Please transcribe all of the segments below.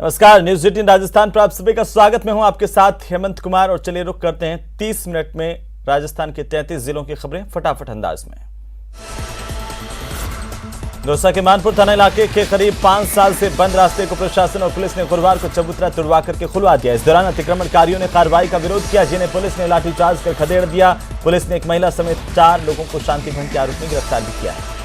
नमस्कार, न्यूज 18 राजस्थान पर आप सभी का स्वागत। मैं हूं आपके साथ हेमंत कुमार और चलिए रुक करते हैं 30 मिनट में राजस्थान के 33 जिलों की खबरें फटाफट अंदाज में। दौसा के मानपुर थाना इलाके के करीब 5 साल से बंद रास्ते को प्रशासन और पुलिस ने गुरुवार को चबूतरा तुड़वा करके खुलवा दिया। इस दौरान अतिक्रमणकारियों ने कार्रवाई का विरोध किया, जिन्हें पुलिस ने लाठीचार्ज कर खदेड़ दिया। पुलिस ने एक महिला समेत 4 लोगों को शांति भंग के आरोप में गिरफ्तार भी किया है।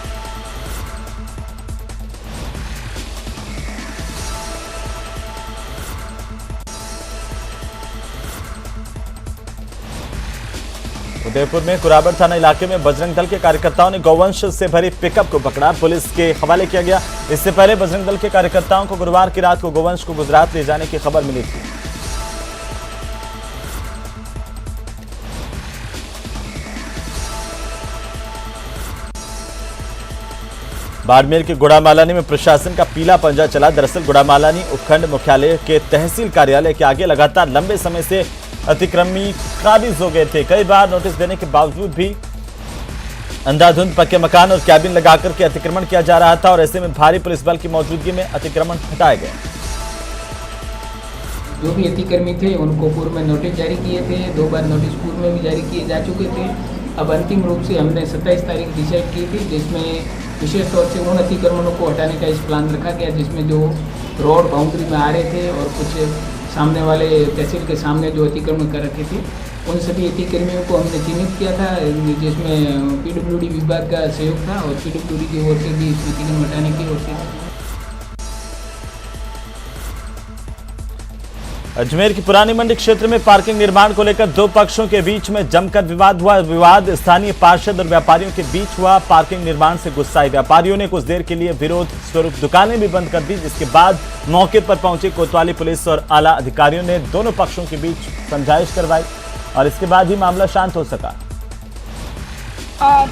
उदयपुर में कुराबड़ थाना इलाके में बजरंग दल के कार्यकर्ताओं ने गौवंश से भरी पिकअप को पकड़ा, पुलिस के हवाले किया गया। इससे पहले बजरंग दल के कार्यकर्ताओं को गुरुवार की रात को गौवंश को गुजरात ले जाने की खबर मिली थी। बाड़मेर के गुड़ामालानी में प्रशासन का पीला पंजा चला। दरअसल गुड़ामालानी उपखंड मुख्यालय के तहसील कार्यालय के आगे लगातार लंबे समय से अतिक्रमी काबिज हो गए थे। कई बार नोटिस देने के बावजूद भी अंधाधुंध पक्के मकान और कैबिन लगाकर के अतिक्रमण किया जा रहा था और ऐसे में भारी पुलिस बल की मौजूदगी में अतिक्रमण हटाए गए। जो भी अतिक्रमी थे उनको पूर्व में नोटिस जारी किए थे, 2 बार नोटिस पूर्व में भी जारी किए जा चुके थे। अब अंतिम रूप से हमने 27 तारीख डिसाइड की थी, जिसमें विशेष तौर से उन अतिक्रमणों को हटाने का इस प्लान रखा गया, जिसमें जो रोड बाउंड्री में आ रहे थे और कुछ सामने वाले तहसील के सामने जो अतिक्रमण कर रखे थे, उन सभी अतिक्रमियों को हमने चिन्हित किया था, जिसमें पीडब्ल्यूडी विभाग का सहयोग था और पीडब्ल्यूडी की ओर से भी इस अतिक्रमण हटाने की ओर से। अजमेर की पुरानी मंडी क्षेत्र में पार्किंग निर्माण को लेकर 2 पक्षों के बीच में जमकर विवाद हुआ। विवाद स्थानीय पार्षद और व्यापारियों के बीच हुआ। पार्किंग निर्माण से गुस्साए व्यापारियों ने कुछ देर के लिए विरोध स्वरूप दुकानें भी बंद कर दी, जिसके बाद मौके पर पहुंची कोतवाली पुलिस और आला अधिकारियों ने दोनों पक्षों के बीच समझाइश करवाई और इसके बाद ही मामला शांत हो सका।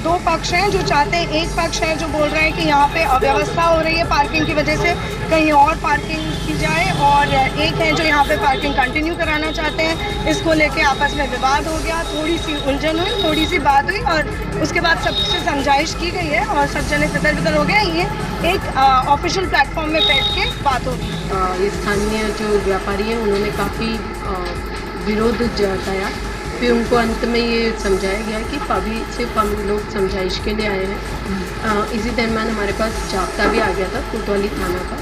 2 पक्ष हैं जो चाहते हैं, एक पक्ष है जो बोल रहे हैं कि यहाँ पे अव्यवस्था हो रही है पार्किंग की वजह से, कहीं और पार्किंग की जाए, और एक है जो यहाँ पे पार्किंग कंटिन्यू कराना चाहते हैं। इसको लेके आपस में विवाद हो गया, थोड़ी सी उलझन हुई, थोड़ी सी बात हुई और उसके बाद सबसे समझाइश की गई है और सब जने तितर-बितर हो गए। ये एक ऑफिशियल प्लेटफॉर्म में बैठ के बात होगी। स्थानीय जो व्यापारी हैं उन्होंने काफ़ी विरोध जताया, फिर उनको अंत में ये समझाया गया कि अभी सिर्फ हम लोग समझाइश के लिए आए हैं। इसी दरम्यान हमारे पास जाब्ता भी आ गया था कोतवाली थाना का,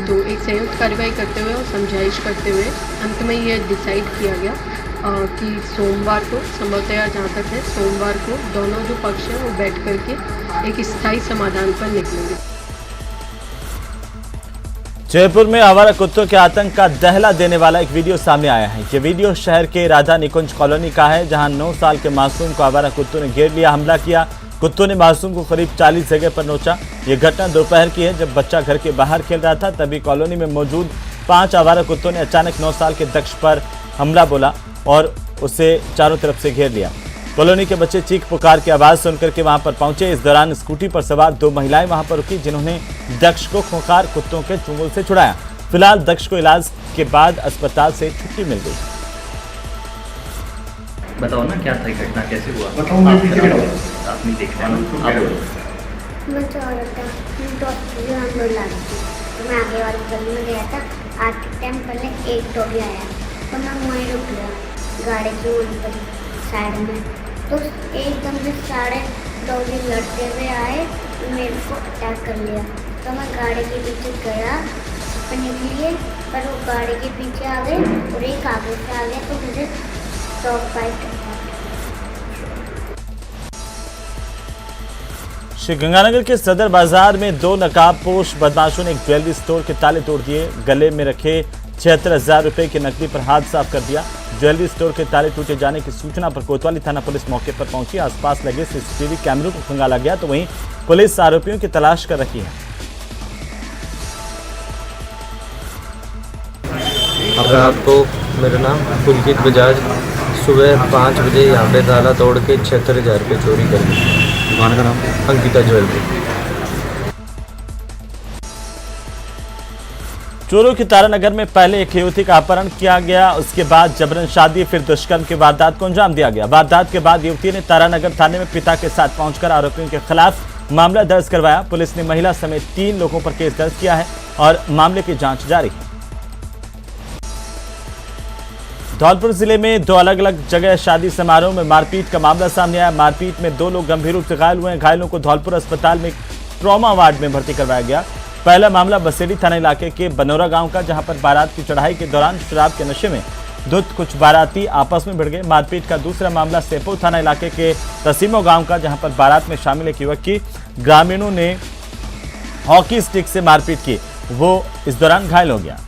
तो एक संयुक्त कार्रवाई करते हुए और समझाइश करते हुए अंत में ये डिसाइड किया गया कि सोमवार को, संभवतः जहाँ तक है सोमवार को, दोनों जो पक्ष हैं वो बैठ करके एक स्थायी समाधान पर निकलेंगे। जयपुर में आवारा कुत्तों के आतंक का दहला देने वाला एक वीडियो सामने आया है। ये वीडियो शहर के राधा निकुंज कॉलोनी का है, जहां 9 साल के मासूम को आवारा कुत्तों ने घेर लिया, हमला किया। कुत्तों ने मासूम को करीब 40 जगह पर नोचा। ये घटना दोपहर की है, जब बच्चा घर के बाहर खेल रहा था, तभी कॉलोनी में मौजूद 5 आवारा कुत्तों ने अचानक 9 साल के दक्ष पर हमला बोला और उसे चारों तरफ से घेर लिया। कॉलोनी के बच्चे चीख पुकार की आवाज सुनकर के वहां पर पहुंचे। इस दौरान स्कूटी पर सवार 2 महिलाएं वहां पर रुकी, जिन्होंने दक्ष को खूंखार कुत्तों के चुंगल से छुड़ाया। फिलहाल दक्ष को इलाज के बाद अस्पताल से छुट्टी मिल गई। बताओ ना क्या था घटना, कैसे हुआ? आपने देखा ना, आप बोलो। मैं तो मैं आगे वाली गली में गया था, आज के टाइम पहले एक डॉगी आया तो मैं वहीं रुक गया गाड़ी की वहीं पर साइड में, तो एकदम से सारे डॉगी लड़ते हुए आए, मेरे को अटैक कर लिया। तो मैं गाड़ी के पीछे गया अपने लिए, पर वो गाड़ी के पीछे आ गए और एक आगे से आ गया, तो मुझे स्टॉप फाइट। श्री गंगानगर के सदर बाजार में 2 नकाबपोश बदमाशों ने एक ज्वेलरी स्टोर के ताले तोड़ दिए। गले में रखे 76,000 रुपए की नकदी पर हाथ साफ कर दिया। ज्वेलरी स्टोर के ताले टूटे जाने की सूचना पर कोतवाली थाना पुलिस मौके पर पहुंची। आसपास लगे सीसीटीवी कैमरों को खंगाला गया, तो वहीं पुलिस आरोपियों की तलाश कर रही है। अब रात को मेरा नाम पुलकित बजाज सुबह 5 बजे यहाँ पे ताला तोड़ के 76,000 रुपये चोरी कर दी। दुकान का नाम अंकिता ज्वेलरी। चोरों की तारानगर में पहले एक युवती का अपहरण किया गया, उसके बाद जबरन शादी, फिर दुष्कर्म की वारदात को अंजाम दिया गया। वारदात के बाद युवती ने तारानगर थाने में पिता के साथ पहुंचकर आरोपियों के खिलाफ मामला दर्ज करवाया। पुलिस ने महिला समेत 3 लोगों पर केस दर्ज किया है और मामले की जांच जारी है। धौलपुर जिले में दो अलग अलग जगह शादी समारोह में मारपीट का मामला सामने आया। मारपीट में 2 लोग गंभीर रूप से घायल हुए हैं। घायलों को धौलपुर अस्पताल में ट्रॉमा वार्ड में भर्ती करवाया गया। पहला मामला बसेड़ी थाना इलाके के बनोरा गांव का, जहां पर बारात की चढ़ाई के दौरान शराब के नशे में धुत कुछ बाराती आपस में भिड़ गए। मारपीट का दूसरा मामला सेपो थाना इलाके के तसीमो गांव का, जहां पर बारात में शामिल एक युवक की ग्रामीणों ने हॉकी स्टिक से मारपीट की, वो इस दौरान घायल हो गया।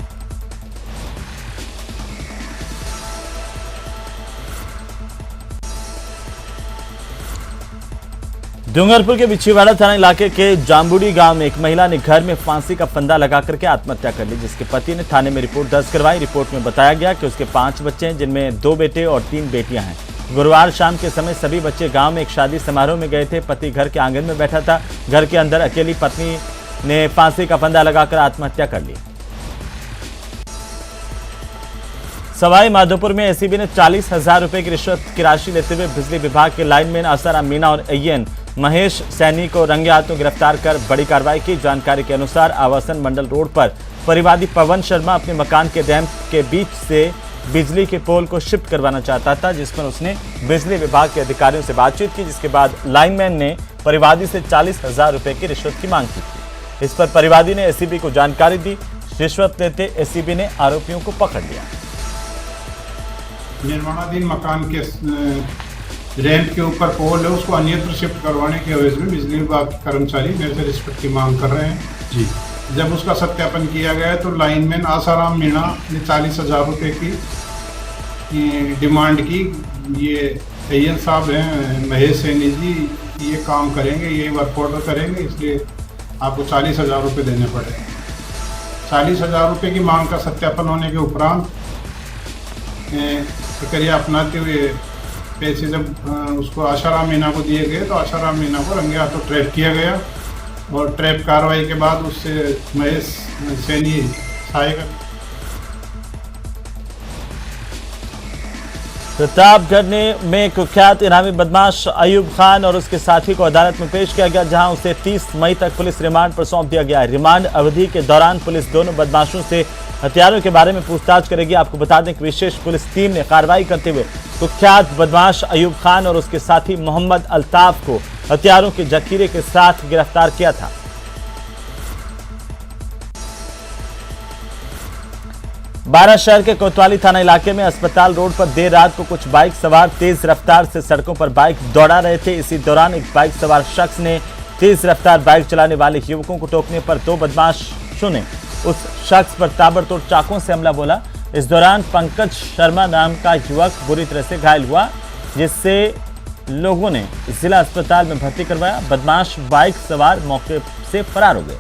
डूंगरपुर के बिछीवाड़ा थाना इलाके के जाम्बुड़ी गांव में एक महिला ने घर में फांसी का फंदा लगा करके आत्महत्या कर ली, जिसके पति ने थाने में रिपोर्ट दर्ज करवाई। रिपोर्ट में बताया गया कि उसके 5 बच्चे हैं, जिनमें 2 बेटे और 3 बेटियां हैं। गुरुवार शाम के समय सभी बच्चे गांव में एक शादी समारोह में गए थे। पति घर के आंगन में बैठा था। घर के अंदर अकेली पत्नी ने फांसी का फंदा लगाकर आत्महत्या कर ली। सवाई माधोपुर में एसीबी ने 40,000 रुपए की रिश्वत की राशि लेते हुए बिजली विभाग के लाइनमैन आसाराम मीणा और एएन महेश सैनी को रंगे हाथों गिरफ्तार कर बड़ी कार्रवाई की। जानकारी के अनुसार आवासन मंडल रोड पर परिवादी पवन शर्मा अपने मकान के रैंप के बीच से बिजली के पोल को शिफ्ट करवाना चाहता था, जिस पर उसने बिजली विभाग के अधिकारियों से बातचीत की, जिसके बाद लाइनमैन ने परिवादी से 40,000 रुपए की रिश्वत की मांग की थी। इस पर परिवादी ने एसीबी को जानकारी दी। रिश्वत लेते एसीबी ने आरोपियों को पकड़ लिया। निर्माणाधीन मकान के रैंप के ऊपर पोल है, उसको अन्यत्र शिफ्ट करवाने के एवज में बिजली विभाग के कर्मचारी मेरे से रिश्वत की मांग कर रहे हैं जी। जब उसका सत्यापन किया गया तो लाइनमैन आसाराम मीणा ने 40,000 रुपये की डिमांड की। ये एएन साहब हैं महेश सैनी जी, ये काम करेंगे, ये वर्क ऑर्डर करेंगे, इसलिए आपको 40,000 रुपये देने पड़े। 40,000 रुपये की मांग का सत्यापन होने के उपरांत प्रक्रिया अपनाते हुए पैसे जब उसको आशाराम मीणा को दिए गए तो आशाराम मीणा को रंगे हाथों ट्रैप किया गया और ट्रैप कार्रवाई के बाद उससे महेश सैनी सहायक प्रतापगढ़ में कुख्यात इनामी बदमाश अयूब खान और उसके साथी को अदालत में पेश किया गया, जहां उसे 30 मई तक पुलिस रिमांड पर सौंप दिया गया है। रिमांड अवधि के दौरान पुलिस दोनों बदमाशों से हथियारों के बारे में पूछताछ करेगी। आपको बता दें कि विशेष पुलिस टीम ने कार्रवाई करते हुए कुख्यात बदमाश अयूब खान और उसके साथी मोहम्मद अल्ताफ को हथियारों के जखीरे के साथ गिरफ्तार किया था। बारा शहर के कोतवाली थाना इलाके में अस्पताल रोड पर देर रात को कुछ बाइक सवार तेज रफ्तार से सड़कों पर बाइक दौड़ा रहे थे। इसी दौरान एक बाइक सवार शख्स ने तेज रफ्तार बाइक चलाने वाले युवकों को टोकने पर 2 बदमाशों ने उस शख्स पर ताबड़तोड़ चाकू से हमला बोला। इस दौरान पंकज शर्मा नाम का युवक बुरी तरह से घायल हुआ, जिससे लोगों ने जिला अस्पताल में भर्ती करवाया। बदमाश बाइक सवार मौके से फरार हो गए।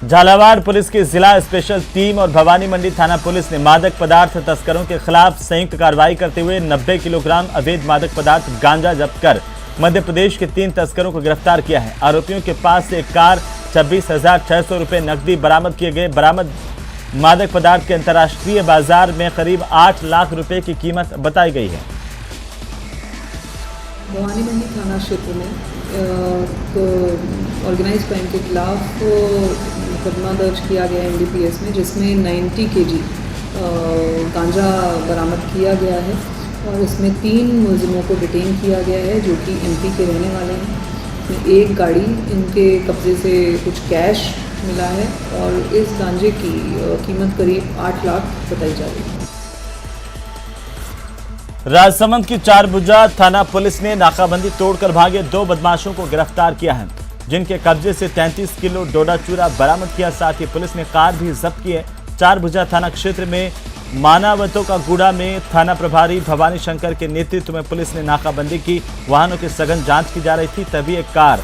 झालावाड़ पुलिस की जिला स्पेशल टीम और भवानी मंडी थाना पुलिस ने मादक पदार्थ तस्करों के खिलाफ संयुक्त कार्रवाई करते हुए 90 किलोग्राम अवैध मादक पदार्थ गांजा जब्त कर मध्य प्रदेश के 3 तस्करों को गिरफ्तार किया है। आरोपियों के पास से एक कार, 26,600 रुपये नकदी बरामद किए गए। बरामद मादक पदार्थ के अंतर्राष्ट्रीय बाजार में करीब 8 लाख रुपए की कीमत बताई गई है। भवानी मंडी थाना क्षेत्र में ऑर्गेनाइज क्राइम के खिलाफ मुकदमा दर्ज किया गया NDPS में, जिसमें 90 kg गांजा बरामद किया गया है और इसमें 3 मुलजिमों को डिटेन किया गया है, जो कि MP के रहने वाले हैं। इसमें एक गाड़ी, इनके कब्जे से कुछ कैश मिला है और इस गांजे की कीमत करीब 8 लाख बताई जा रही है। राजसमंद की चारभुजा थाना पुलिस ने नाकाबंदी तोड़कर भागे 2 बदमाशों को गिरफ्तार किया है, जिनके कब्जे से 33 किलो डोडा चूरा बरामद किया। साथ ही पुलिस ने कार भी जब्त की है। चारभुजा थाना क्षेत्र में मानावतों का गुड़ा में थाना प्रभारी भवानी शंकर के नेतृत्व में पुलिस ने नाकाबंदी की। वाहनों की सघन जांच की जा रही थी, तभी एक कार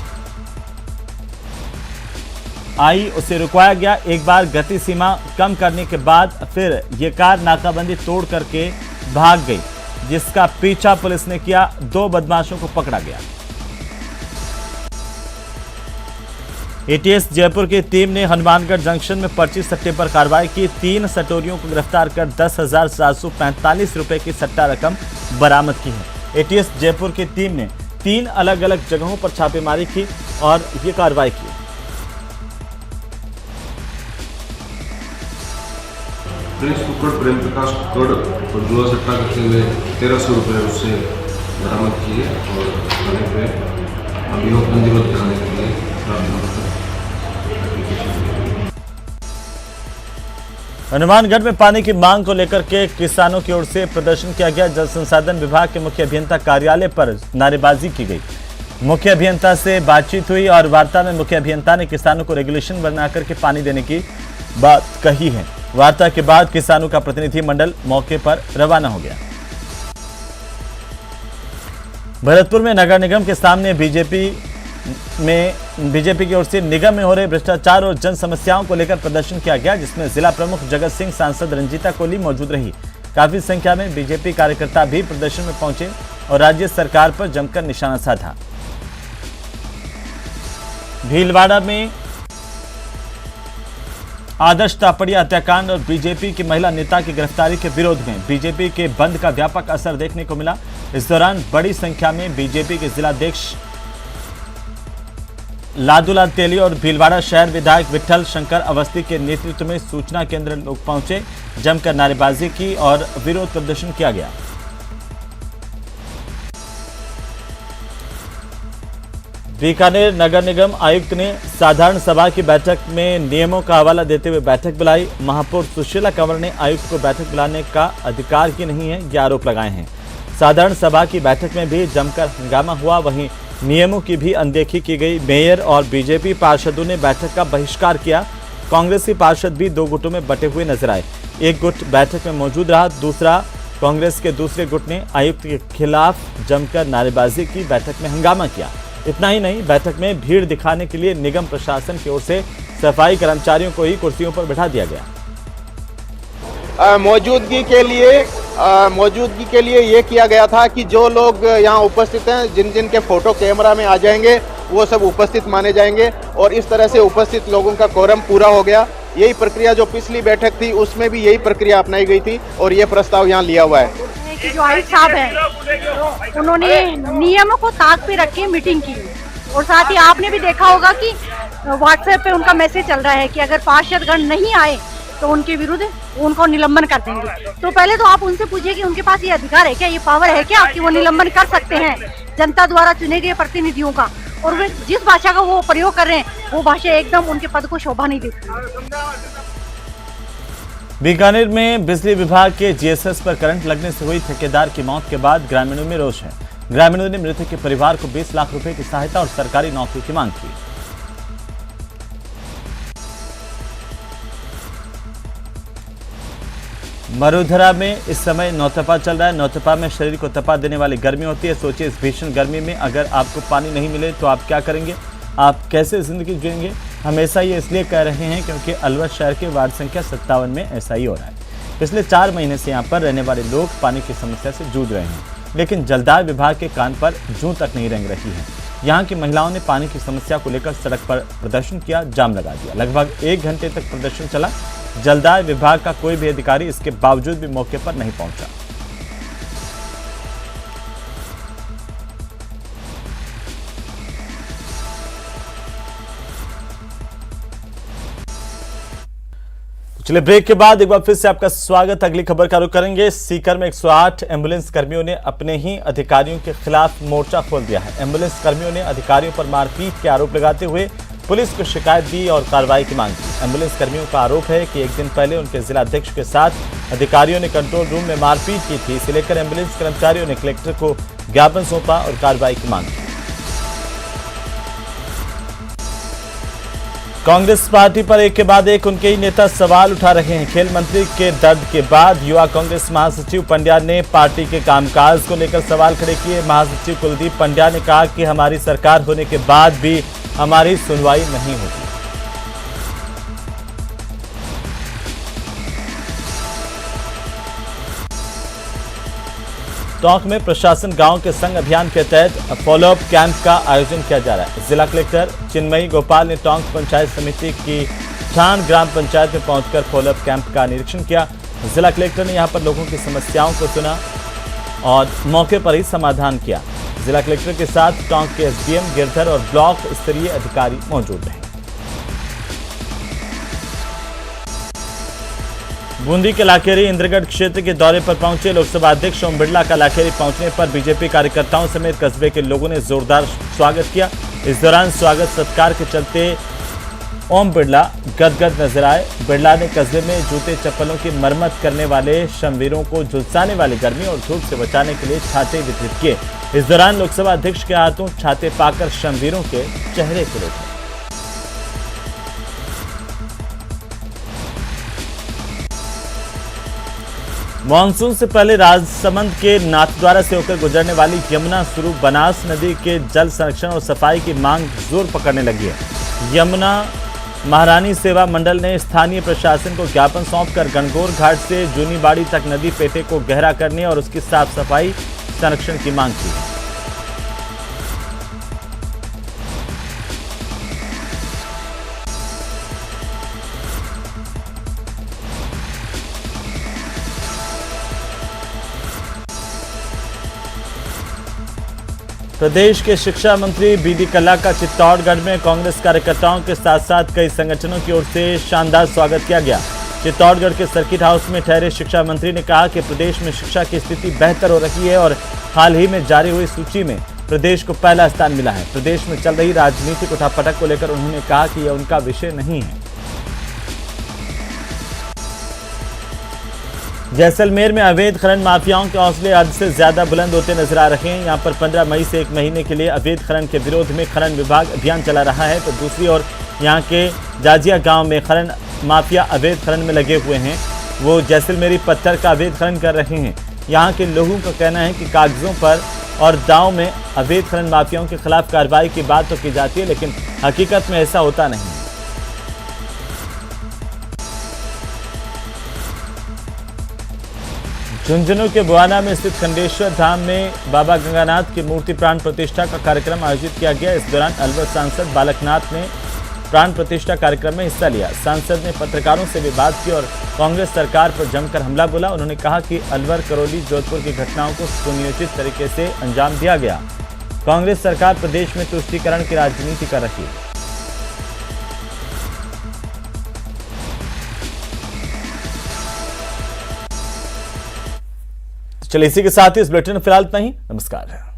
आई, उसे रुकवाया गया। एक बार गति सीमा कम करने के बाद फिर ये कार नाकाबंदी तोड़ करके भाग गई, जिसका पीछा पुलिस ने किया। 2 बदमाशों को पकड़ा गया। ATS जयपुर की टीम ने हनुमानगढ़ जंक्शन में पर्ची सट्टे पर कार्रवाई की। 3 सटोरियों को गिरफ्तार कर 10,745 रुपए की सट्टा रकम बरामद की है। ATS जयपुर की टीम ने 3 अलग अलग जगहों पर छापेमारी की और ये कार्रवाई की। प्रिंस कुक्कड़ प्रेम प्रकाश कुक्कड़ और जुआ सट्टा करते हुए 1300 रुपये उससे बरामद किए और थाने पे अभियोग पंजीबद्ध कराने के लिए एप्लीकेशन दी। हनुमानगढ़ में पानी की मांग को लेकर के किसानों की ओर से प्रदर्शन किया गया। जल संसाधन विभाग के मुख्य अभियंता कार्यालय पर नारेबाजी की गई। मुख्य अभियंता से बातचीत हुई और वार्ता में मुख्य अभियंता ने किसानों को रेगुलेशन बना करके पानी देने की बात कही है। वार्ता के बाद किसानों का प्रतिनिधि मंडल मौके पर रवाना हो गया। भरतपुर में नगर निगम के सामने बीजेपी की ओर से निगम में हो रहे भ्रष्टाचार और जन समस्याओं को लेकर प्रदर्शन किया गया, जिसमें जिला प्रमुख जगत सिंह, सांसद रंजीता कोहली मौजूद रही। काफी संख्या में बीजेपी कार्यकर्ता भी प्रदर्शन में पहुंचे और राज्य सरकार पर जमकर निशाना साधा। भीलवाड़ा में आदर्श तापड़िया हत्याकांड और बीजेपी की महिला नेता की गिरफ्तारी के विरोध में बीजेपी के बंद का व्यापक असर देखने को मिला। इस दौरान बड़ी संख्या में बीजेपी के जिलाध्यक्ष लादूलाल तेली और भीलवाड़ा शहर विधायक विठल शंकर अवस्थी के नेतृत्व में सूचना केंद्र लोग पहुंचे, जमकर नारेबाजी की और विरोध प्रदर्शन किया गया। बीकानेर नगर निगम आयुक्त ने साधारण सभा की बैठक में नियमों का हवाला देते हुए बैठक बुलाई। महापौर सुशीला कंवर ने आयुक्त को बैठक बुलाने का अधिकार ही नहीं है, ये आरोप लगाए हैं। साधारण सभा की बैठक में भी जमकर हंगामा हुआ, वहीं नियमों की भी अनदेखी की गई। मेयर और बीजेपी पार्षदों ने बैठक का बहिष्कार किया। कांग्रेसी पार्षद भी दो गुटों में बटे हुए नजर आए। एक गुट बैठक में मौजूद रहा, दूसरा कांग्रेस के दूसरे गुट ने आयुक्त के खिलाफ जमकर नारेबाजी की, बैठक में हंगामा किया। इतना ही नहीं, बैठक में भीड़ दिखाने के लिए निगम प्रशासन की ओर से सफाई कर्मचारियों को ही कुर्सियों पर बैठा दिया गया। मौजूदगी के लिए ये किया गया था कि जो लोग यहाँ उपस्थित हैं, जिन जिन के फोटो कैमरा में आ जाएंगे वो सब उपस्थित माने जाएंगे और इस तरह से उपस्थित लोगों का कोरम पूरा हो गया। यही प्रक्रिया जो पिछली बैठक थी उसमें भी यही प्रक्रिया अपनाई गई थी और ये प्रस्ताव यहाँ लिया हुआ है। कि जो आयुक्त साहब हैं उन्होंने नियमों को ताक पे रख के मीटिंग की और साथ ही आपने भी देखा होगा कि व्हाट्सएप पे उनका मैसेज चल रहा है कि अगर पार्षदगण नहीं आए तो उनके विरुद्ध उनको निलंबन कर देंगे। तो पहले तो आप उनसे पूछिए कि उनके पास ये अधिकार है क्या, ये पावर है क्या कि वो निलंबन कर सकते हैं जनता द्वारा चुने गए प्रतिनिधियों का। और वे जिस भाषा का वो प्रयोग कर रहे हैं वो भाषा एकदम उनके पद को शोभा नहीं देती। बीकानेर में बिजली विभाग के जीएसएस पर करंट लगने से हुई ठेकेदार की मौत के बाद ग्रामीणों में रोष है। ग्रामीणों ने मृतक के परिवार को 20 लाख रुपए की सहायता और सरकारी नौकरी की मांग की। मरुधरा में इस समय नौतपा चल रहा है। नौतपा में शरीर को तपा देने वाली गर्मी होती है। सोचिए, इस भीषण गर्मी में अगर आपको पानी नहीं मिले तो आप क्या करेंगे, आप कैसे जिंदगी जिएंगे। हमेशा ये इसलिए कह रहे हैं क्योंकि अलवर शहर के वार्ड संख्या 57 में ऐसा ही हो रहा है। पिछले 4 महीने से यहाँ पर रहने वाले लोग पानी की समस्या से जूझ रहे हैं, लेकिन जलदाय विभाग के कान पर जूं तक नहीं रेंग रही है। यहाँ की महिलाओं ने पानी की समस्या को लेकर सड़क पर प्रदर्शन किया, जाम लगा दिया। लगभग 1 घंटे तक प्रदर्शन चला। जलदाय विभाग का कोई भी अधिकारी इसके बावजूद भी मौके पर नहीं पहुंचा। चलिए, ब्रेक के बाद एक बार फिर से आपका स्वागत। अगली खबर का रुख करेंगे। सीकर में 108 एम्बुलेंस कर्मियों ने अपने ही अधिकारियों के खिलाफ मोर्चा खोल दिया है। एम्बुलेंस कर्मियों ने अधिकारियों पर मारपीट के आरोप लगाते हुए पुलिस को शिकायत दी और कार्रवाई की मांग की। एम्बुलेंस कर्मियों का आरोप है कि एक दिन पहले उनके जिलाध्यक्ष के साथ अधिकारियों ने कंट्रोल रूम में मारपीट की थी। इसे लेकर एम्बुलेंस कर्मचारियों ने कलेक्टर को ज्ञापन सौंपा और कार्रवाई की मांग की। कांग्रेस पार्टी पर एक के बाद एक उनके ही नेता सवाल उठा रहे हैं। खेल मंत्री के दर्द के बाद युवा कांग्रेस महासचिव पंड्या ने पार्टी के कामकाज को लेकर सवाल खड़े किए। महासचिव कुलदीप पंड्या ने कहा कि हमारी सरकार होने के बाद भी हमारी सुनवाई नहीं होती। टोंक में प्रशासन गांव के संग अभियान के तहत फॉलोअप कैंप का आयोजन किया जा रहा है। जिला कलेक्टर चिन्मयी गोपाल ने टोंक पंचायत समिति की ठान ग्राम पंचायत में पहुंचकर फॉलोअप कैंप का निरीक्षण किया। जिला कलेक्टर ने यहां पर लोगों की समस्याओं को सुना और मौके पर ही समाधान किया। जिला कलेक्टर के साथ टोंक के एसडीएम गिरधर और ब्लॉक स्तरीय अधिकारी मौजूद रहे। बूंदी के लाखेरी इंद्रगढ़ क्षेत्र के दौरे पर पहुंचे लोकसभा अध्यक्ष ओम बिरला का लाखेरी पहुंचने पर बीजेपी कार्यकर्ताओं समेत कस्बे के लोगों ने जोरदार स्वागत किया। इस दौरान स्वागत सत्कार के चलते ओम बिरला गदगद नजर आए। बिरला ने कस्बे में जूते चप्पलों की मरम्मत करने वाले श्रमवीरों को झुलसाने वाली गर्मी और धूप से बचाने के लिए छाते वितरित किए। इस दौरान लोकसभा अध्यक्ष के हाथों छाते पाकर श्रमवीरों के चेहरे खिले थे। मानसून से पहले राजसमंद के नाथद्वारा से होकर गुजरने वाली यमुना स्वरूप बनास नदी के जल संरक्षण और सफाई की मांग जोर पकड़ने लगी है। यमुना महारानी सेवा मंडल ने स्थानीय प्रशासन को ज्ञापन सौंपकर गणगौर घाट से जूनीबाड़ी तक नदी पेटे को गहरा करने और उसकी साफ सफाई संरक्षण की मांग की है। प्रदेश के शिक्षा मंत्री बीडी कल्ला का चित्तौड़गढ़ में कांग्रेस कार्यकर्ताओं के साथ साथ कई संगठनों की ओर से शानदार स्वागत किया गया। चित्तौड़गढ़ के सर्किट हाउस में ठहरे शिक्षा मंत्री ने कहा कि प्रदेश में शिक्षा की स्थिति बेहतर हो रही है और हाल ही में जारी हुई सूची में प्रदेश को पहला स्थान मिला है। प्रदेश में चल रही राजनीतिक उठापटक को लेकर उन्होंने कहा कि यह उनका विषय नहीं है। जैसलमेर में अवैध खनन माफियाओं के हौसले हद से ज्यादा बुलंद होते नजर आ रहे हैं। यहां पर 15 मई से 1 महीने के लिए अवैध खनन के विरोध में खनन विभाग अभियान चला रहा है, तो दूसरी ओर यहां के जाजिया गांव में खनन माफिया अवैध खनन में लगे हुए हैं। वो जैसलमेरी पत्थर का अवैध खनन कर रहे हैं। यहां के लोगों का कहना है कि कागजों पर और दांव में अवैध खनन माफियाओं के खिलाफ कार्रवाई की बात तो की जाती है, लेकिन हकीकत में ऐसा होता नहीं। झुंझुनू के बुआना में स्थित खंडेश्वर धाम में बाबा गंगानाथ की मूर्ति प्राण प्रतिष्ठा का कार्यक्रम आयोजित किया गया। इस दौरान अलवर सांसद बालकनाथ ने प्राण प्रतिष्ठा कार्यक्रम में हिस्सा लिया। सांसद ने पत्रकारों से भी बात की और कांग्रेस सरकार पर जमकर हमला बोला। उन्होंने कहा कि अलवर, करौली, जोधपुर की घटनाओं को सुनियोजित तरीके से अंजाम दिया गया। कांग्रेस सरकार प्रदेश में तुष्टीकरण की राजनीति कर रही है। चलिए इसी के साथ ही इस बुलेटिन में फिलहाल इतना ही। नमस्कार।